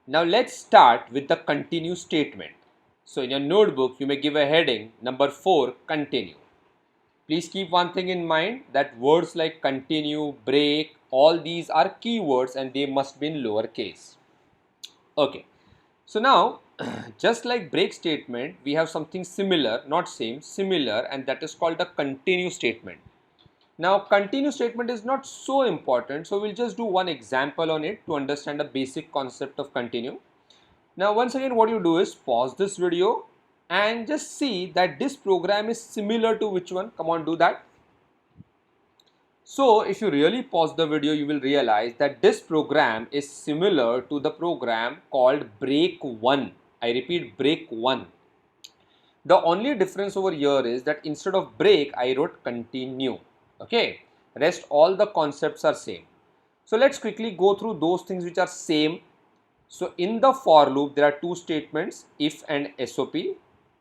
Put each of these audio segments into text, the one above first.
Now let's start with the continue statement. So in your notebook, you may give a heading number 4, continue. Please keep one thing in mind, that words like continue, break, all these are keywords and they must be in lowercase. Okay. So now, just like break statement, we have something similar, not same, similar, and that is called the continue statement. Now, continue statement is not so important, so we'll just do one example on it to understand the basic concept of continue. Now, once again, what you do is pause this video and just see that this program is similar to which one. Come on, do that. So, if you really pause the video, you will realize that this program is similar to the program called break 1. I repeat, break 1. The only difference over here is that instead of break, I wrote continue. Okay, rest all the concepts are same. So let's quickly go through those things which are same. So in the for loop, there are two statements, if and SOP,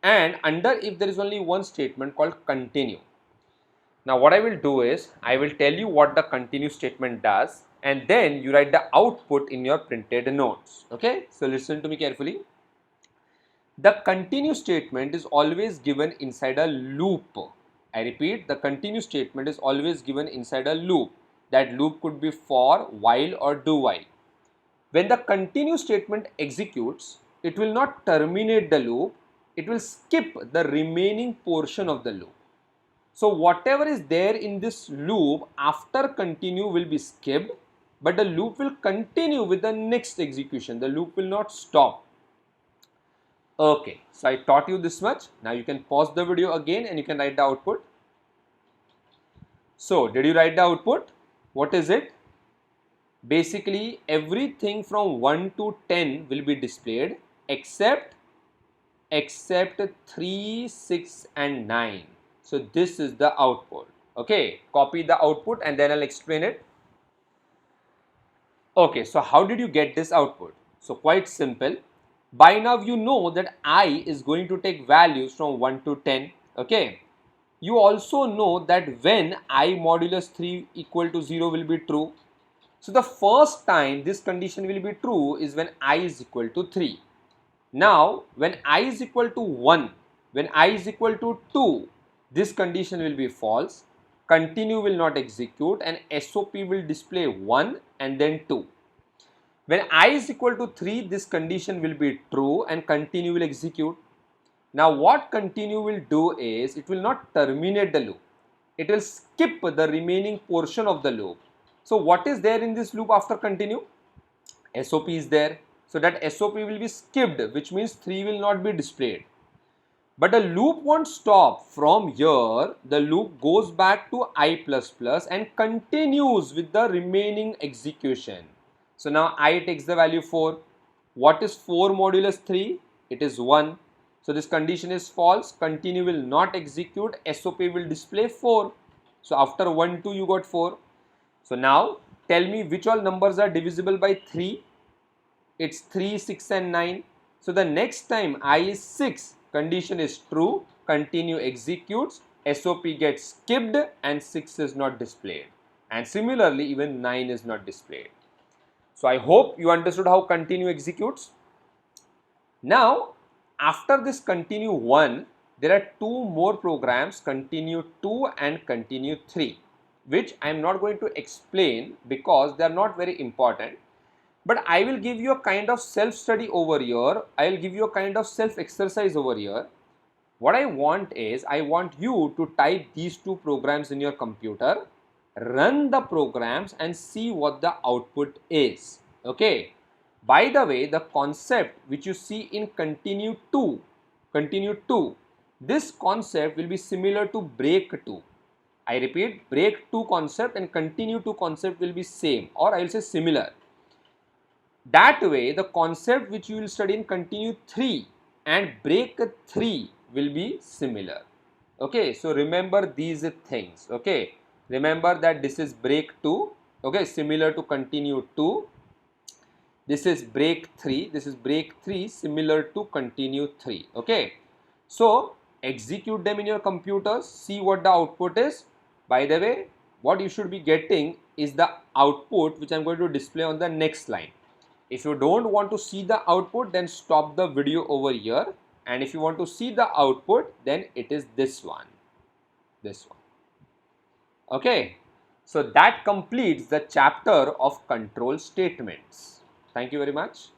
and under if there is only one statement called continue. Now what I will do is, I will tell you what the continue statement does, and then you write the output in your printed notes. Okay, so listen to me carefully. The continue statement is always given inside a loop. I repeat, the continue statement is always given inside a loop. That loop could be for, while or do while. When the continue statement executes, it will not terminate the loop, it will skip the remaining portion of the loop. So whatever is there in this loop after continue will be skipped, but the loop will continue with the next execution. The loop will not stop. Okay, so I taught you this much. Now you can pause the video again and you can write the output. So, did you write the output? What is it? Basically, everything from 1 to 10 will be displayed except 3, 6 and 9. So, this is the output. Okay, copy the output and then I'll explain it. Okay, so how did you get this output? So, quite simple. By now you know that I is going to take values from 1 to 10. Okay. You also know that when I modulus 3 equal to 0 will be true. So the first time this condition will be true is when I is equal to 3. Now when I is equal to 1, when I is equal to 2, this condition will be false. Continue will not execute and SOP will display 1 and then 2. When I is equal to 3, this condition will be true and continue will execute. Now what continue will do is, it will not terminate the loop. It will skip the remaining portion of the loop. So what is there in this loop after continue? SOP is there. So that SOP will be skipped, which means 3 will not be displayed. But the loop won't stop. From here, the loop goes back to I++ and continues with the remaining execution. So now I takes the value 4. What is 4 modulus 3? It is 1. So this condition is false. Continue will not execute. SOP will display 4. So after 1, 2 you got 4. So now tell me which all numbers are divisible by 3. It's 3, 6 and 9. So the next time I is 6, condition is true. Continue executes. SOP gets skipped and 6 is not displayed. And similarly even 9 is not displayed. So I hope you understood how continue executes. Now after this continue 1, there are two more programs, continue 2 and continue 3, which I am not going to explain because they are not very important. But I will give you a kind of self-study over here. I will give you a kind of self-exercise over here. What I want is, I want you to type these two programs in your computer, run the programs and see what the output is. Okay. By the way, the concept which you see in continue 2, this concept will be similar to break 2. I repeat, break 2 concept and continue 2 concept will be same, or I will say similar. That way, the concept which you will study in continue 3 and break 3 will be similar. Okay, so remember these things. Okay, remember that this is break 2. Okay, similar to continue 2. This is break 3. This is break 3 similar to continue 3. Okay, so execute them in your computers. See what the output is. By the way, what you should be getting is the output which I am going to display on the next line. If you don't want to see the output, then stop the video over here. And if you want to see the output, then it is this one. This one. Okay. So that completes the chapter of control statements. Thank you very much.